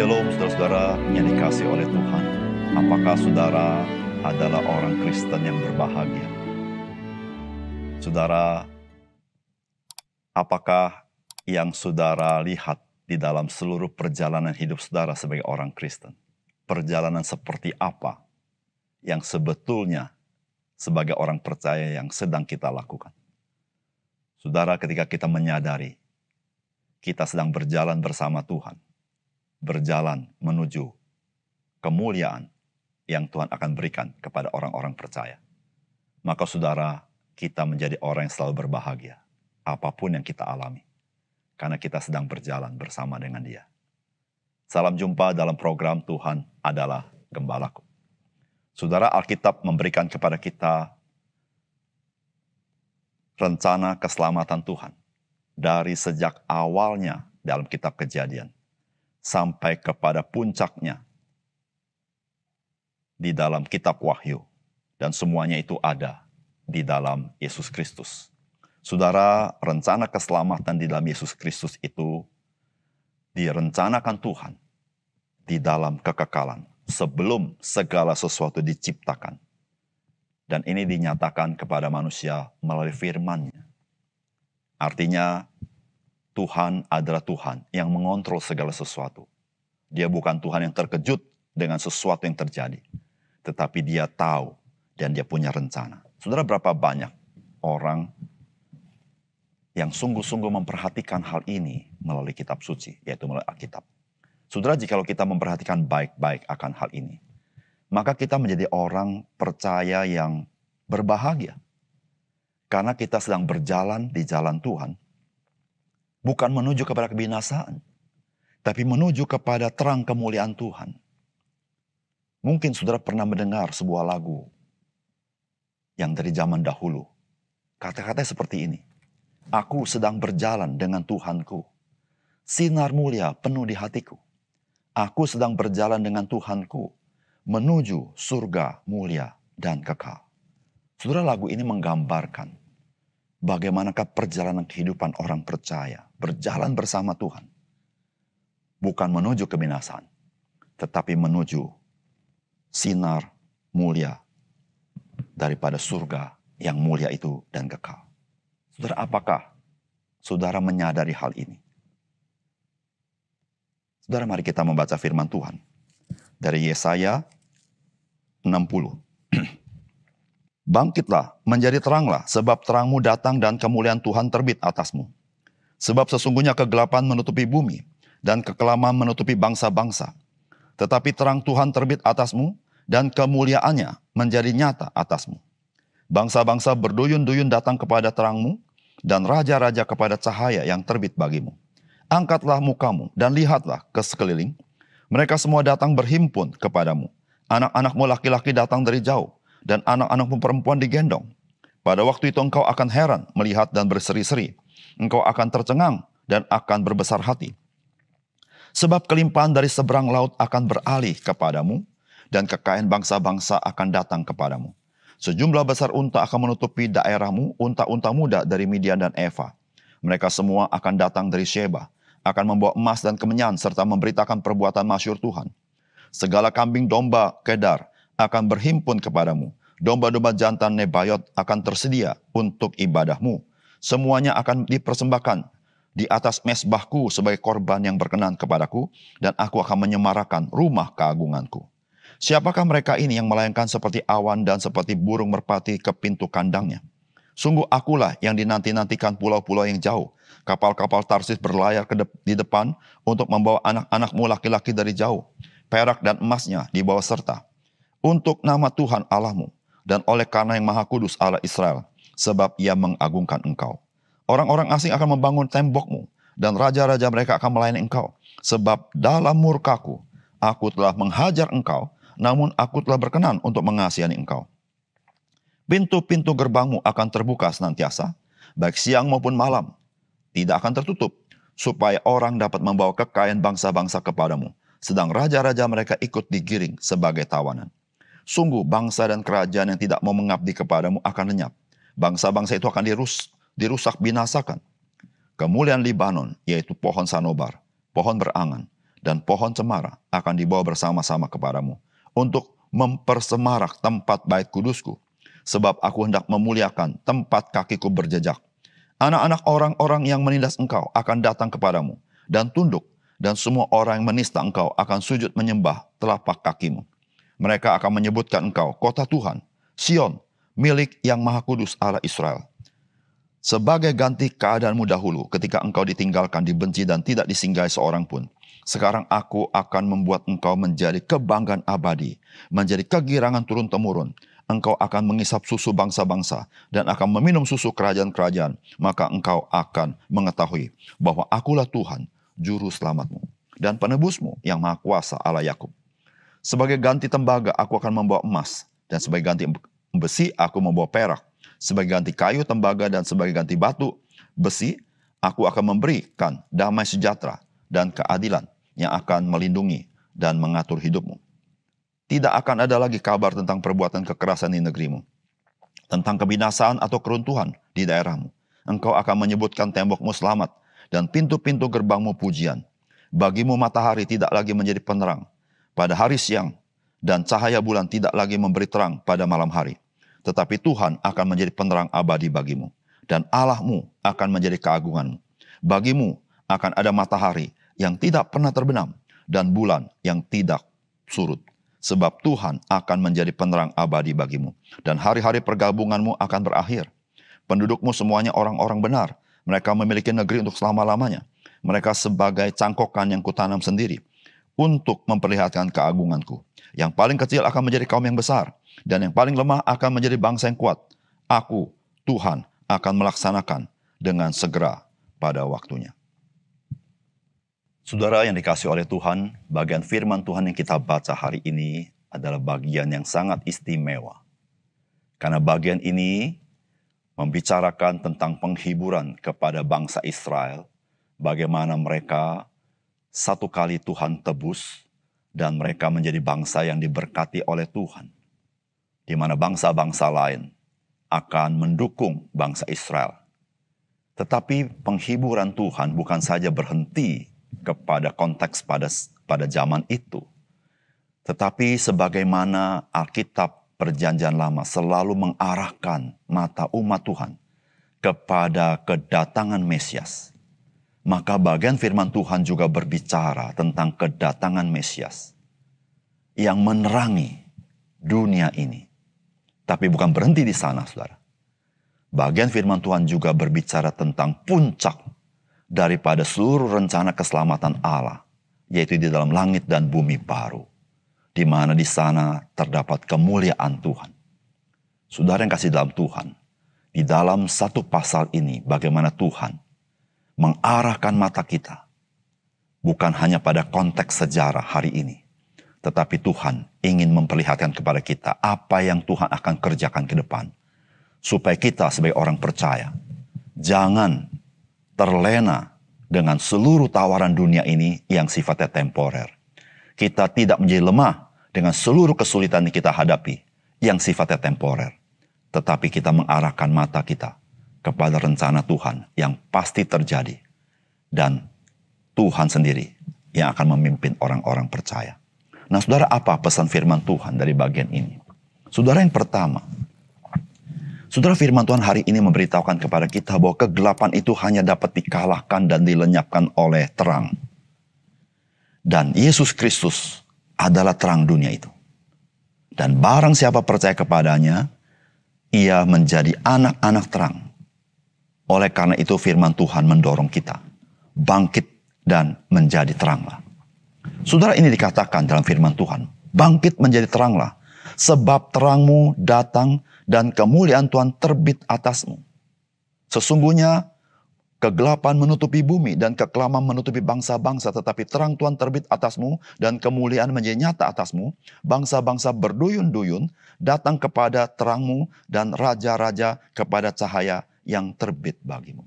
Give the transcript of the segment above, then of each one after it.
Shalom saudara-saudara yang dikasihi oleh Tuhan. Apakah saudara adalah orang Kristen yang berbahagia? Saudara, apakah yang saudara lihat di dalam seluruh perjalanan hidup saudara sebagai orang Kristen? Perjalanan seperti apa yang sebetulnya sebagai orang percaya yang sedang kita lakukan? Saudara, ketika kita menyadari kita sedang berjalan bersama Tuhan, berjalan menuju kemuliaan yang Tuhan akan berikan kepada orang-orang percaya, maka saudara, kita menjadi orang yang selalu berbahagia apapun yang kita alami, karena kita sedang berjalan bersama dengan Dia. Salam jumpa dalam program Tuhan adalah Gembalaku. Saudara, Alkitab memberikan kepada kita rencana keselamatan Tuhan dari sejak awalnya dalam kitab Kejadian sampai kepada puncaknya di dalam kitab Wahyu, dan semuanya itu ada di dalam Yesus Kristus. Saudara, rencana keselamatan di dalam Yesus Kristus itu direncanakan Tuhan di dalam kekekalan sebelum segala sesuatu diciptakan. Dan ini dinyatakan kepada manusia melalui firman-Nya. Artinya, Tuhan adalah Tuhan yang mengontrol segala sesuatu. Dia bukan Tuhan yang terkejut dengan sesuatu yang terjadi, tetapi Dia tahu dan Dia punya rencana. Saudara, berapa banyak orang yang sungguh-sungguh memperhatikan hal ini melalui kitab suci, yaitu melalui Alkitab. Saudara, jikalau kita memperhatikan baik-baik akan hal ini, maka kita menjadi orang percaya yang berbahagia. Karena kita sedang berjalan di jalan Tuhan, bukan menuju kepada kebinasaan, tapi menuju kepada terang kemuliaan Tuhan. Mungkin saudara pernah mendengar sebuah lagu yang dari zaman dahulu. Kata-katanya seperti ini. Aku sedang berjalan dengan Tuhanku. Sinar mulia penuh di hatiku. Aku sedang berjalan dengan Tuhanku menuju surga mulia dan kekal. Saudara, lagu ini menggambarkan bagaimanakah perjalanan kehidupan orang percaya berjalan bersama Tuhan. Bukan menuju kebinasaan, tetapi menuju sinar mulia daripada surga yang mulia itu dan kekal. Saudara, apakah saudara menyadari hal ini? Saudara, mari kita membaca firman Tuhan dari Yesaya 60. Bangkitlah, menjadi teranglah, sebab terangmu datang dan kemuliaan Tuhan terbit atasmu. Sebab sesungguhnya kegelapan menutupi bumi, dan kekelaman menutupi bangsa-bangsa. Tetapi terang Tuhan terbit atasmu, dan kemuliaannya menjadi nyata atasmu. Bangsa-bangsa berduyun-duyun datang kepada terangmu, dan raja-raja kepada cahaya yang terbit bagimu. Angkatlah mukamu, dan lihatlah ke sekeliling. Mereka semua datang berhimpun kepadamu. Anak-anakmu laki-laki datang dari jauh, dan anak-anakmu perempuan digendong. Pada waktu itu engkau akan heran melihat dan berseri-seri. Engkau akan tercengang dan akan berbesar hati. Sebab kelimpahan dari seberang laut akan beralih kepadamu, dan kekayaan bangsa-bangsa akan datang kepadamu. Sejumlah besar unta akan menutupi daerahmu, unta-unta muda dari Midian dan Eva. Mereka semua akan datang dari Sheba, akan membawa emas dan kemenyan, serta memberitakan perbuatan masyhur Tuhan. Segala kambing domba Kedar akan berhimpun kepadamu. Domba-domba jantan Nebayot akan tersedia untuk ibadahmu. Semuanya akan dipersembahkan di atas mezbahku sebagai korban yang berkenan kepadaku, dan aku akan menyemarakan rumah keagunganku. Siapakah mereka ini yang melayangkan seperti awan dan seperti burung merpati ke pintu kandangnya? Sungguh akulah yang dinanti-nantikan pulau-pulau yang jauh. Kapal-kapal Tarsis berlayar di depan untuk membawa anak-anakmu laki-laki dari jauh. Perak dan emasnya dibawa serta. Untuk nama Tuhan Allahmu, dan oleh karena yang Maha Kudus Allah Israel, sebab Ia mengagungkan engkau. Orang-orang asing akan membangun tembokmu, dan raja-raja mereka akan melayani engkau. Sebab dalam murkaku, aku telah menghajar engkau, namun aku telah berkenan untuk mengasihani engkau. Pintu-pintu gerbangmu akan terbuka senantiasa, baik siang maupun malam, tidak akan tertutup, supaya orang dapat membawa kekayaan bangsa-bangsa kepadamu, sedang raja-raja mereka ikut digiring sebagai tawanan. Sungguh bangsa dan kerajaan yang tidak mau mengabdi kepadamu akan lenyap. Bangsa-bangsa itu akan dirusak binasakan. Kemuliaan Libanon, yaitu pohon sanobar, pohon berangan, dan pohon cemara akan dibawa bersama-sama kepadamu untuk mempersemarak tempat bait kudusku, sebab aku hendak memuliakan tempat kakiku berjejak. Anak-anak orang-orang yang menindas engkau akan datang kepadamu dan tunduk, dan semua orang yang menista engkau akan sujud menyembah telapak kakimu. Mereka akan menyebutkan engkau kota Tuhan, Sion, milik yang Maha Kudus Allah Israel. Sebagai ganti keadaanmu dahulu ketika engkau ditinggalkan, dibenci dan tidak disinggahi seorang pun, sekarang aku akan membuat engkau menjadi kebanggaan abadi, menjadi kegirangan turun-temurun. Engkau akan mengisap susu bangsa-bangsa dan akan meminum susu kerajaan-kerajaan. Maka engkau akan mengetahui bahwa akulah Tuhan, juru selamatmu dan penebusmu yang Maha Kuasa Allah Yakub. Sebagai ganti tembaga aku akan membawa emas, dan sebagai ganti besi aku membawa perak. Sebagai ganti kayu tembaga dan sebagai ganti batu besi, aku akan memberikan damai sejahtera dan keadilan yang akan melindungi dan mengatur hidupmu. Tidak akan ada lagi kabar tentang perbuatan kekerasan di negerimu, tentang kebinasaan atau keruntuhan di daerahmu. Engkau akan menyebutkan tembokmu selamat dan pintu-pintu gerbangmu pujian. Bagimu matahari tidak lagi menjadi penerang pada hari siang, dan cahaya bulan tidak lagi memberi terang pada malam hari. Tetapi Tuhan akan menjadi penerang abadi bagimu, dan Allahmu akan menjadi keagunganmu. Bagimu akan ada matahari yang tidak pernah terbenam, dan bulan yang tidak surut. Sebab Tuhan akan menjadi penerang abadi bagimu, dan hari-hari pergabunganmu akan berakhir. Pendudukmu semuanya orang-orang benar, mereka memiliki negeri untuk selama-lamanya. Mereka sebagai cangkokan yang kutanam sendiri, untuk memperlihatkan keagunganku. Yang paling kecil akan menjadi kaum yang besar, dan yang paling lemah akan menjadi bangsa yang kuat. Aku, Tuhan, akan melaksanakan dengan segera pada waktunya. Saudara yang dikasihi oleh Tuhan, bagian firman Tuhan yang kita baca hari ini adalah bagian yang sangat istimewa. Karena bagian ini membicarakan tentang penghiburan kepada bangsa Israel, bagaimana mereka satu kali Tuhan tebus, dan mereka menjadi bangsa yang diberkati oleh Tuhan, di mana bangsa-bangsa lain akan mendukung bangsa Israel. Tetapi penghiburan Tuhan bukan saja berhenti kepada konteks pada zaman itu, tetapi sebagaimana Alkitab Perjanjian Lama selalu mengarahkan mata umat Tuhan kepada kedatangan Mesias, maka bagian firman Tuhan juga berbicara tentang kedatangan Mesias yang menerangi dunia ini. Tapi bukan berhenti di sana, saudara. Bagian firman Tuhan juga berbicara tentang puncak daripada seluruh rencana keselamatan Allah, yaitu di dalam langit dan bumi baru, di mana di sana terdapat kemuliaan Tuhan. Saudara yang kasih dalam Tuhan, di dalam satu pasal ini bagaimana Tuhan mengarahkan mata kita bukan hanya pada konteks sejarah hari ini, tetapi Tuhan ingin memperlihatkan kepada kita apa yang Tuhan akan kerjakan ke depan, supaya kita sebagai orang percaya jangan terlena dengan seluruh tawaran dunia ini yang sifatnya temporer. Kita tidak menjadi lemah dengan seluruh kesulitan yang kita hadapi yang sifatnya temporer, tetapi kita mengarahkan mata kita kepada rencana Tuhan yang pasti terjadi. Dan Tuhan sendiri yang akan memimpin orang-orang percaya. Nah, saudara, apa pesan firman Tuhan dari bagian ini? Saudara, yang pertama, saudara, firman Tuhan hari ini memberitahukan kepada kita bahwa kegelapan itu hanya dapat dikalahkan dan dilenyapkan oleh terang. Dan Yesus Kristus adalah terang dunia itu. Dan barang siapa percaya kepadanya, ia menjadi anak-anak terang. Oleh karena itu firman Tuhan mendorong kita, bangkit dan menjadi teranglah. Saudara, ini dikatakan dalam firman Tuhan, bangkit menjadi teranglah, sebab terangmu datang dan kemuliaan Tuhan terbit atasmu. Sesungguhnya kegelapan menutupi bumi dan kekelaman menutupi bangsa-bangsa, tetapi terang Tuhan terbit atasmu dan kemuliaan menjadi nyata atasmu. Bangsa-bangsa berduyun-duyun datang kepada terangmu dan raja-raja kepada cahaya yang terbit bagimu.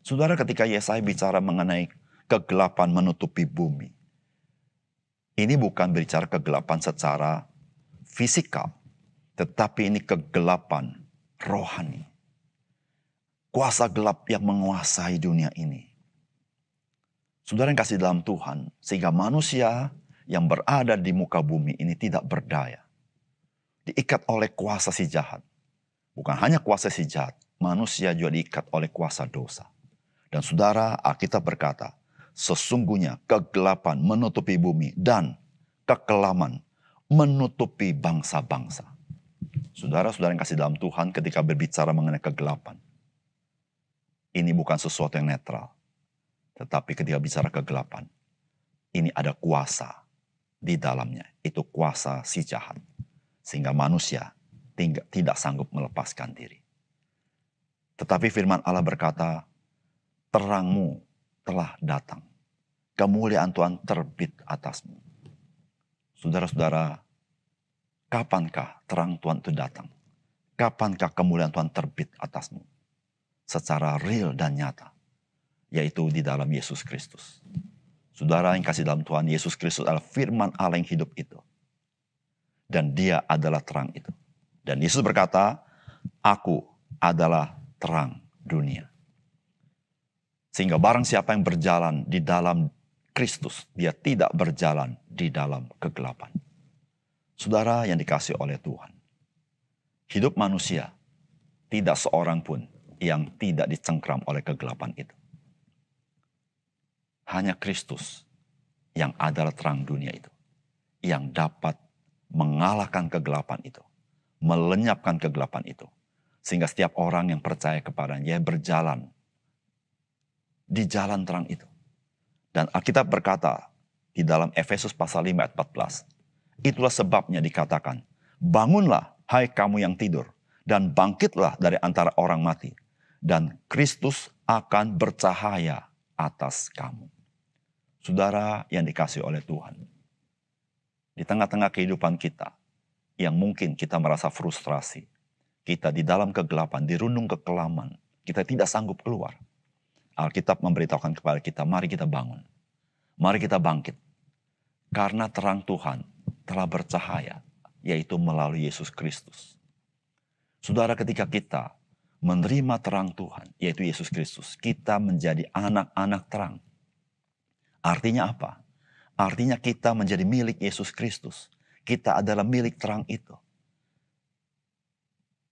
Saudara, ketika Yesaya bicara mengenai kegelapan menutupi bumi, ini bukan bicara kegelapan secara fisikal, tetapi ini kegelapan rohani. Kuasa gelap yang menguasai dunia ini. Saudara yang kasih dalam Tuhan, sehingga manusia yang berada di muka bumi ini tidak berdaya. Diikat oleh kuasa si jahat. Bukan hanya kuasa si jahat, manusia juga diikat oleh kuasa dosa. Dan saudara, Alkitab berkata, sesungguhnya kegelapan menutupi bumi dan kekelaman menutupi bangsa-bangsa. Saudara-saudara yang kasih dalam Tuhan, ketika berbicara mengenai kegelapan, ini bukan sesuatu yang netral. Tetapi ketika bicara kegelapan, ini ada kuasa di dalamnya. Itu kuasa si jahat. Sehingga manusia tidak sanggup melepaskan diri. Tetapi firman Allah berkata, terangmu telah datang. Kemuliaan Tuhan terbit atasmu. Saudara-saudara, kapankah terang Tuhan itu datang? Kapankah kemuliaan Tuhan terbit atasmu? Secara real dan nyata. Yaitu di dalam Yesus Kristus. Saudara yang kasih dalam Tuhan, Yesus Kristus adalah firman Allah yang hidup itu. Dan dia adalah terang itu. Dan Yesus berkata, aku adalah terang dunia. Sehingga barang siapa yang berjalan di dalam Kristus, dia tidak berjalan di dalam kegelapan. Saudara yang dikasih oleh Tuhan. Hidup manusia, tidak seorang pun yang tidak dicengkram oleh kegelapan itu. Hanya Kristus yang adalah terang dunia itu. Yang dapat mengalahkan kegelapan itu. Melenyapkan kegelapan itu. Sehingga setiap orang yang percaya kepadanya berjalan di jalan terang itu. Dan Alkitab berkata di dalam Efesus pasal 5 ayat 14. Itulah sebabnya dikatakan, bangunlah hai kamu yang tidur. Dan bangkitlah dari antara orang mati. Dan Kristus akan bercahaya atas kamu. Saudara yang dikasih oleh Tuhan. Di tengah-tengah kehidupan kita, yang mungkin kita merasa frustrasi. Kita di dalam kegelapan, dirundung kekelaman. Kita tidak sanggup keluar. Alkitab memberitahukan kepada kita, mari kita bangun. Mari kita bangkit. Karena terang Tuhan telah bercahaya, yaitu melalui Yesus Kristus. Saudara, ketika kita menerima terang Tuhan, yaitu Yesus Kristus, kita menjadi anak-anak terang. Artinya apa? Artinya kita menjadi milik Yesus Kristus. Kita adalah milik terang itu.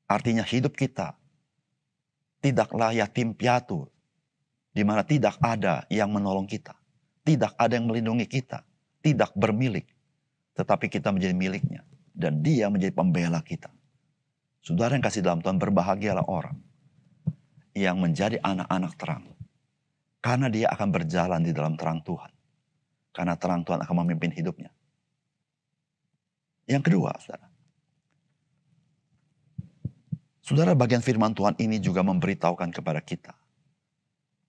Artinya hidup kita tidaklah yatim piatu, di mana tidak ada yang menolong kita. Tidak ada yang melindungi kita. Tidak bermilik. Tetapi kita menjadi miliknya. Dan dia menjadi pembela kita. Saudara yang kasih dalam Tuhan, berbahagialah orang yang menjadi anak-anak terang. Karena dia akan berjalan di dalam terang Tuhan. Karena terang Tuhan akan memimpin hidupnya. Yang kedua, saudara. Saudara, bagian firman Tuhan ini juga memberitahukan kepada kita.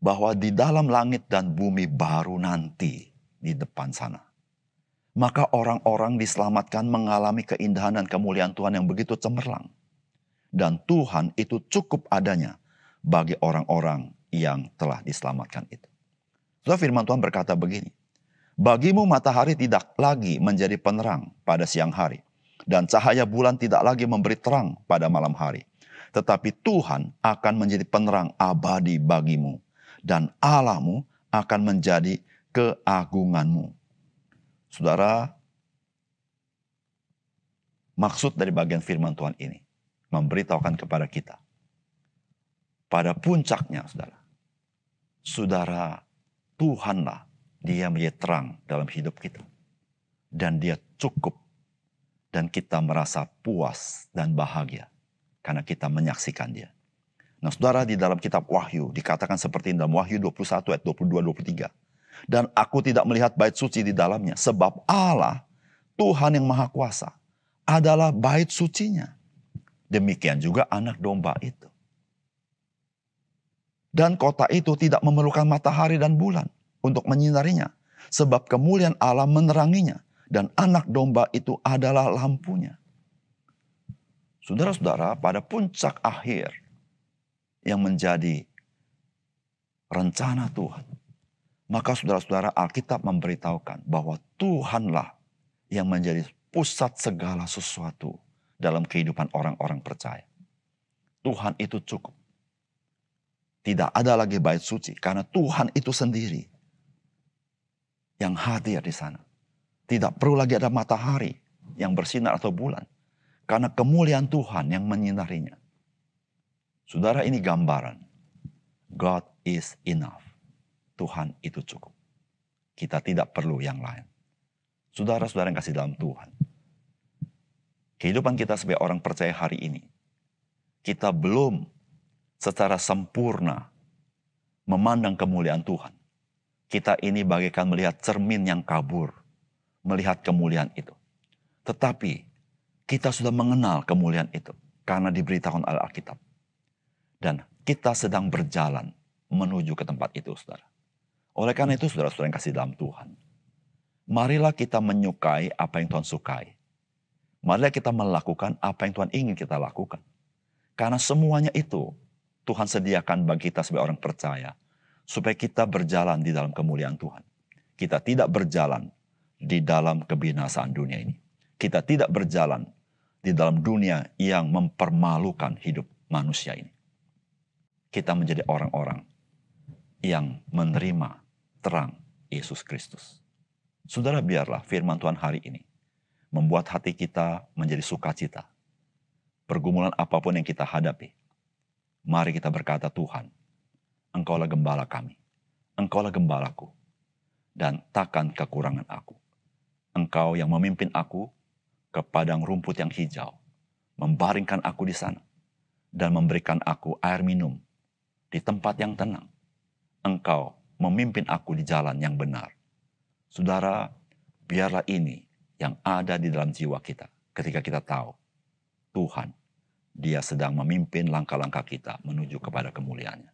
Bahwa di dalam langit dan bumi baru nanti di depan sana. Maka orang-orang diselamatkan mengalami keindahan dan kemuliaan Tuhan yang begitu cemerlang. Dan Tuhan itu cukup adanya bagi orang-orang yang telah diselamatkan itu. Saudara, firman Tuhan berkata begini. Bagimu matahari tidak lagi menjadi penerang pada siang hari. Dan cahaya bulan tidak lagi memberi terang pada malam hari. Tetapi Tuhan akan menjadi penerang abadi bagimu. Dan Allahmu akan menjadi keagunganmu. Saudara, maksud dari bagian firman Tuhan ini memberitahukan kepada kita. Pada puncaknya, saudara, Tuhanlah dia menjadi terang dalam hidup kita. Dan dia cukup. Dan kita merasa puas dan bahagia. Karena kita menyaksikan dia. Nah, saudara, di dalam kitab Wahyu dikatakan seperti ini dalam Wahyu 21 ayat 22-23. Dan aku tidak melihat bait suci di dalamnya. Sebab Allah, Tuhan yang Maha Kuasa, adalah bait sucinya. Demikian juga anak domba itu. Dan kota itu tidak memerlukan matahari dan bulan untuk menyinarinya. Sebab kemuliaan Allah meneranginya. Dan anak domba itu adalah lampunya. Saudara-saudara, pada puncak akhir yang menjadi rencana Tuhan. Maka saudara-saudara, Alkitab memberitahukan bahwa Tuhanlah yang menjadi pusat segala sesuatu dalam kehidupan orang-orang percaya. Tuhan itu cukup. Tidak ada lagi bait suci karena Tuhan itu sendiri yang hadir di sana. Tidak perlu lagi ada matahari yang bersinar atau bulan. Karena kemuliaan Tuhan yang menyinarinya. Saudara, ini gambaran. God is enough. Tuhan itu cukup. Kita tidak perlu yang lain. Saudara-saudara yang kasih dalam Tuhan. Kehidupan kita sebagai orang percaya hari ini. Kita belum secara sempurna memandang kemuliaan Tuhan. Kita ini bagaikan melihat cermin yang kabur. Melihat kemuliaan itu. Tetapi kita sudah mengenal kemuliaan itu. Karena diberitakan oleh Alkitab. Dan kita sedang berjalan menuju ke tempat itu, saudara. Oleh karena itu, saudara-saudara yang kasih dalam Tuhan. Marilah kita menyukai apa yang Tuhan sukai. Marilah kita melakukan apa yang Tuhan ingin kita lakukan. Karena semuanya itu Tuhan sediakan bagi kita sebagai orang percaya. Supaya kita berjalan di dalam kemuliaan Tuhan. Kita tidak berjalan di dalam kebinasaan dunia ini. Kita tidak berjalan di dalam dunia yang mempermalukan hidup manusia ini. Kita menjadi orang-orang yang menerima terang Yesus Kristus. Saudara, biarlah firman Tuhan hari ini membuat hati kita menjadi sukacita. Pergumulan apapun yang kita hadapi, mari kita berkata, Tuhan, Engkaulah gembala kami, Engkaulah gembalaku, dan takkan kekurangan aku. Engkau yang memimpin aku ke padang rumput yang hijau, membaringkan aku di sana, dan memberikan aku air minum di tempat yang tenang. Engkau memimpin aku di jalan yang benar. Saudara, biarlah ini yang ada di dalam jiwa kita ketika kita tahu Tuhan, Dia sedang memimpin langkah-langkah kita menuju kepada kemuliaannya.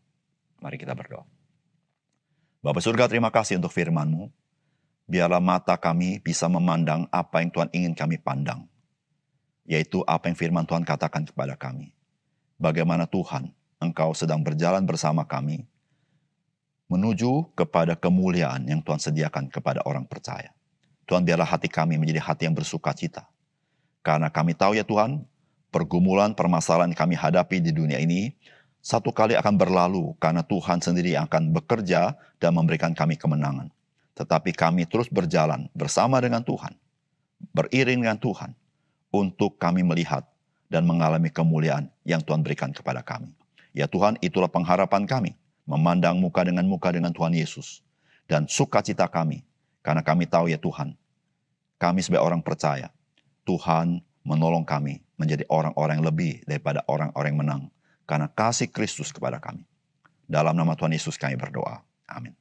Mari kita berdoa. Bapa surga, terima kasih untuk firman-Mu. Biarlah mata kami bisa memandang apa yang Tuhan ingin kami pandang. Yaitu apa yang firman Tuhan katakan kepada kami. Bagaimana Tuhan, Engkau sedang berjalan bersama kami menuju kepada kemuliaan yang Tuhan sediakan kepada orang percaya. Tuhan, biarlah hati kami menjadi hati yang bersuka cita. Karena kami tahu ya Tuhan, pergumulan, permasalahan yang kami hadapi di dunia ini, satu kali akan berlalu karena Tuhan sendiri yang akan bekerja dan memberikan kami kemenangan. Tetapi kami terus berjalan bersama dengan Tuhan, beriring dengan Tuhan, untuk kami melihat dan mengalami kemuliaan yang Tuhan berikan kepada kami. Ya Tuhan, itulah pengharapan kami, memandang muka dengan Tuhan Yesus. Dan sukacita kami, karena kami tahu ya Tuhan, kami sebagai orang percaya, Tuhan menolong kami menjadi orang-orang yang lebih daripada orang-orang yang menang. Karena kasih Kristus kepada kami. Dalam nama Tuhan Yesus kami berdoa. Amin.